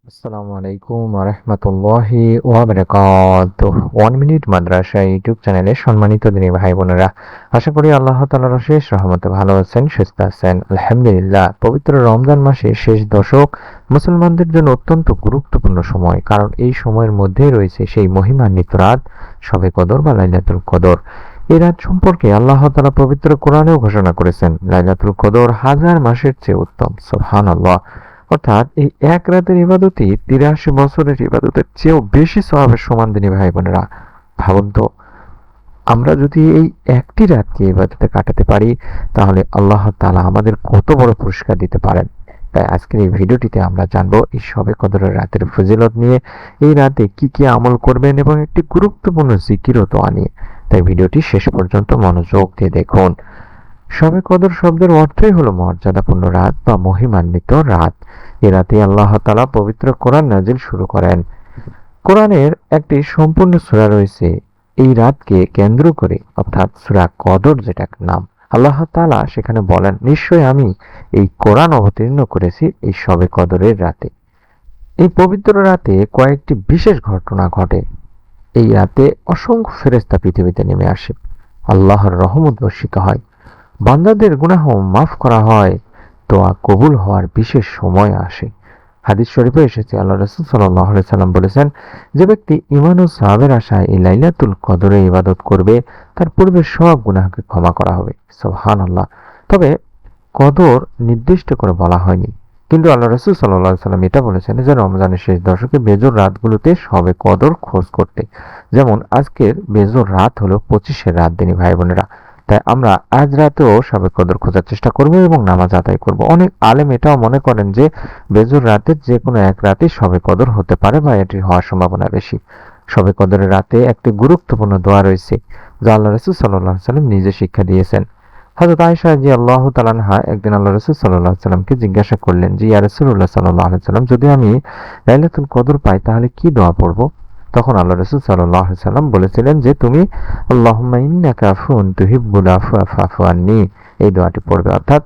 আসসালামু আলাইকুম রহমতুল্লাহি ওয়ান মিনিট মাদ্রাসা ইউটিউব চ্যানেলে সম্মানিত দিনী ভাই বোনেরা, আশা করি আল্লাহ তাআলার অশেষ রহমতে ভালো আছেন, সুস্থ আছেন। আলহামদুলিল্লাহ, পবিত্র রমজান মাসের শেষ দশক মুসলমানদের জন্য অত্যন্ত গুরুত্বপূর্ণ সময়, কারণ এই সময়ের মধ্যেই রয়েছে সেই মহিমান্বিত রাত শবে কদর বা লাইলাতুল কদর। এই রাত সম্পর্কে আল্লাহ তাআলা পবিত্র কোরআনেও ঘোষণা করেছেন, লাইলাতুল কদর হাজার মাসের চেয়ে উত্তম। সুবহানাল্লাহ। অর্থাৎ এই এক রাতের ইবাদতই ৮৩ বছরের ইবাদতের চেয়েও বেশি সওয়াবের সমান। দিনী ভাই বোনেরা, ভাবুন তো, আমরা যদি এই একটি রাতকে ইবাদতে কাটাতে পারি, তাহলে আল্লাহ তাআলা আমাদের কত বড় পুরস্কার দিতে পারেন। তাই আজকের এই ভিডিওটিতে আমরা জানবো এই শবে কদরের রাতের ফজিলত নিয়ে, এই রাতে কি কি আমল করবেন এবং একটি গুরুত্বপূর্ণ জিকির ও দোয়া নিয়ে। তাই ভিডিওটি শেষ পর্যন্ত মনোযোগ দিয়ে দেখুন। শবে কদর শব্দের অর্থই হলো মর্যাদাপূর্ণ রাত বা মহিমান্বিত রাত। এ রাতে আল্লাহ তাআলা পবিত্র কোরআন নাজিল শুরু করেন। কোরআনের একটি সম্পূর্ণ সূরা রয়েছে এই রাতকে কেন্দ্র করে, অর্থাৎ সূরা কদর যেটার নাম। আল্লাহ তাআলা সেখানে বলেন, নিশ্চয় আমি এই কোরআন অবতীর্ণ করেছি এই শবে কদরের রাতে। এই পবিত্র রাতে কয়েকটি বিশেষ ঘটনা ঘটে। এই রাতে অসংখ্য ফেরেশতা পৃথিবীতে নেমে আসে, আল্লাহর রহমত বর্ষিত হয়, বান্দাদের গুনাহ মাফ করা হয়, দোয়া কবুল হওয়ার বিশেষ সময় আসে। হাদিস শরীফে এসেছে, আল্লাহ রাসূল সাল্লাল্লাহু আলাইহি সাল্লাম বলেছেন, যে ব্যক্তি ঈমান ও সওয়াবের আশায় এই লাইলাতুল কদরে ইবাদত করবে, তার পূর্বের সব গুনাহকে ক্ষমা করা হবে। সুবহানাল্লাহ। তবে কদর নির্দিষ্ট করে বলা হয়নি, কিন্তু আল্লাহ রাসূল সাল্লাল্লাহু আলাইহি সাল্লাম এটা বলেছেন যে রমজানের শেষ দশকে বেজোর রাতগুলোতে শবে কদর খোঁজ করতে। যেমন আজকের বেজোর রাত হলো 25-এর রাত। দিনী ভাই বোনেরা, তাই আমরা আজ রাতেও শবে কদর খোঁজার চেষ্টা করব এবং নামাজ আদায় করব। অনেক আলেম এটাও মনে করেন যে বেজোর রাতের যে কোনো এক রাতে শবে কদর হতে পারে বা এটি হওয়ার সম্ভাবনা বেশি। শবে কদরের রাতে একটি গুরুত্বপূর্ণ দোয়া রয়েছে, যা আল্লাহ রাসূল সাল্লাল্লাহু আলাইহি সাল্লাম নিজে শিক্ষা দিয়েছেন। হযরত আয়েশা রাদিয়াল্লাহু তাআলা আনহা একদিন আল্লাহ রাসূল সাল্লাল্লাহু আলাইহি সাল্লামকে জিজ্ঞাসা করলেন যে, ইয়া রাসূলুল্লাহ সাল্লাল্লাহু আলাইহি সাল্লাম, যদি আমি লাইলাতুল কদর পাই তাহলে কি দোয়া পড়ব? তখন আল্লাহ রাসূল সাল্লাল্লাহু আলাইহি সাল্লাম বলেছিলেন যে, তুমি আল্লাহুম্মা ইন্নাকা আফুন তুহিব্বুল আফওয়া ফাফু আন্নি, এই দোয়াটি পড়বে। অর্থাৎ,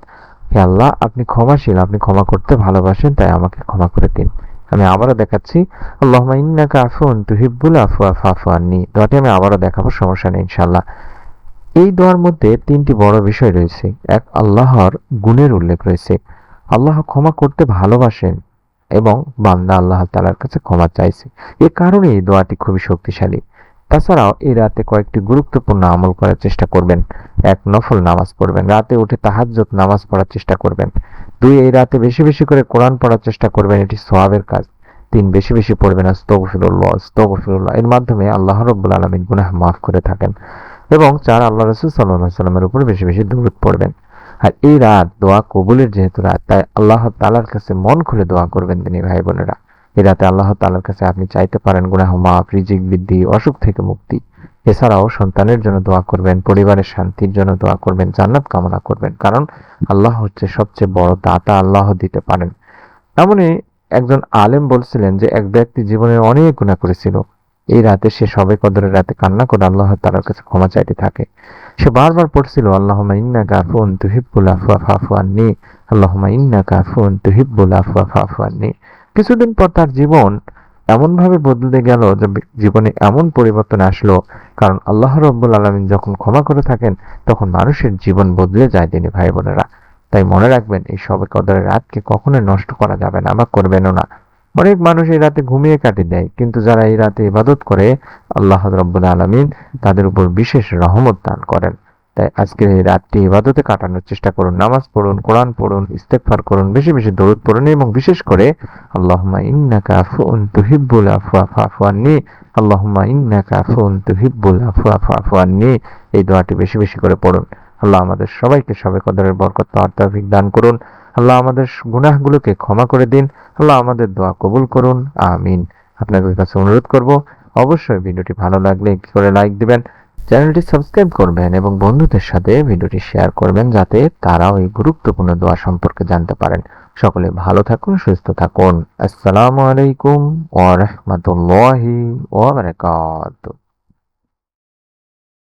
হে আল্লাহ, আপনি ক্ষমাশীল, আপনি ক্ষমা করতে ভালোবাসেন, তাই আমাকে ক্ষমা করে দিন। আমি আবারও দেখাচ্ছি, আল্লাহুম্মা ইন্নাকা আফুন তুহিব্বুল আফওয়া ফাফু আন্নি। দোয়াটি আমি আবারও দেখাবো, সমস্যা নেই ইনশাআল্লাহ। এই দোয়ার মধ্যে তিনটি বড় বিষয় রয়েছে। এক, আল্লাহর গুণের উল্লেখ রয়েছে। আল্লাহ ক্ষমা করতে ভালোবাসেন এবং বান্দা আল্লাহ তাআলার কাছে ক্ষমা চাইছে। এ কারণে এই দোয়াটি খুবই শক্তিশালী। তাছাড়াও এই রাতে কয়েকটি গুরুত্বপূর্ণ আমল করার চেষ্টা করবেন। এক, নফল নামাজ পড়বেন, রাতে উঠে তাহাজ্জুদ নামাজ পড়ার চেষ্টা করবেন। দুই, এই রাতে বেশি বেশি করে কোরআন পড়ার চেষ্টা করবেন, এটি সওয়াবের কাজ। তিন, বেশি বেশি পড়বেন আস্তাগফিরুল্লাহ আস্তাগফিরুল্লাহ, এর মাধ্যমে আল্লাহ রাব্বুল আলামিন গুনাহ মাফ করে থাকেন। এবং চার, আল্লাহ রাসূল সাল্লাল্লাহু আলাইহি সাল্লামের উপর বেশি বেশি দরুদ পড়বেন। আর এই রাত দোয়া কবুলের যেহেতু রাত, তাই আল্লাহ তাআলার কাছে মন খুলে দোয়া করবেন। দিনী ভাই বোনেরা, এই রাতে আল্লাহ তাআলার কাছে আপনি চাইতে পারেন গুনাহ মাফ, রিজিক বৃদ্ধি, অসুখ থেকে মুক্তি। এছাড়াও সন্তানের জন্য দোয়া করবেন, পরিবারের শান্তির জন্য দোয়া করবেন, জান্নাত কামনা করবেন, কারণ আল্লাহ হচ্ছে সবচেয়ে বড় দাতা, আল্লাহ দিতে পারেন। এমনই একজন আলেম বলছিলেন যে এক ব্যক্তি জীবনে অনেক গুনাহ করেছিল, এই রাতে সে শবে কদরের রাতে কান্না করে আল্লাহ তাআলার কাছে ক্ষমা চাইতে থাকে। সে বারবার পড়ছিল, আল্লাহুম্মা ইন্নাকা আফুন তুহিব্বুল আফওয়া ফাফু আন্নি, আল্লাহুম্মা ইন্নাকা আফুন তুহিব্বুল আফওয়া ফাফু আন্নি। কিছুদিন পর তার জীবন এমন ভাবে বদলে গেল যে জীবনে এমন পরিবর্তন আসলো, কারণ আল্লাহ রাব্বুল আলামিন যখন ক্ষমা করে থাকেন তখন মানুষের জীবন বদলে যায়। দিনী ভাই বোনেরা, তাই মনে রাখবেন, এই শবে কদরের রাতকে কখনোই নষ্ট করা যাবে না বা করবেনও না। অনেক মানুষ এই রাতে ঘুমিয়ে কাটিয়ে দেয়, কিন্তু যারা এই রাতে ইবাদত করে, আল্লাহ রাব্বুল আলামিন তাদের উপর বিশেষ রহমত দান করেন। তাই আজকের এই রাতটি ইবাদতে কাটানোর চেষ্টা করুন, নামাজ পড়ুন, কোরআন পড়ুন, ইস্তেগফার করুন, বেশি বেশি দরুদ পড়ুন এবং বিশেষ করে আল্লাহুম্মা ইন্নাকা আফুন তুহিব্বুল আফওয়া ফাফু আন্নি, আল্লাহুম্মা ইন্নাকা আফুন তুহিব্বুল আফওয়া ফাফু আন্নি, এই দোয়াটি বেশি বেশি করে পড়ুন। আল্লাহ আমাদের সবাইকে শবে কদরের বরকত পাওয়ার তৌফিক দান করুন। আল্লাহ আমাদের গুনাহগুলোকে ক্ষমা করে দিন। আল্লাহ আমাদের দোয়া কবুল করুন, আমিন। আপনাদের কাছে অনুরোধ করব, অবশ্যই ভিডিওটি ভালো লাগলে একটি করে লাইক দিবেন, চ্যানেলটি সাবস্ক্রাইব করবেন এবং বন্ধুদের সাথে ভিডিওটি শেয়ার করবেন, যাতে তারাও এই গুরুত্বপূর্ণ দোয়া সম্পর্কে জানতে পারেন। সকলে ভালো থাকুন, সুস্থ থাকুন। আসসালামু আলাইকুম ওয়া রাহমাতুল্লাহি ওয়া বারাকাতুহু।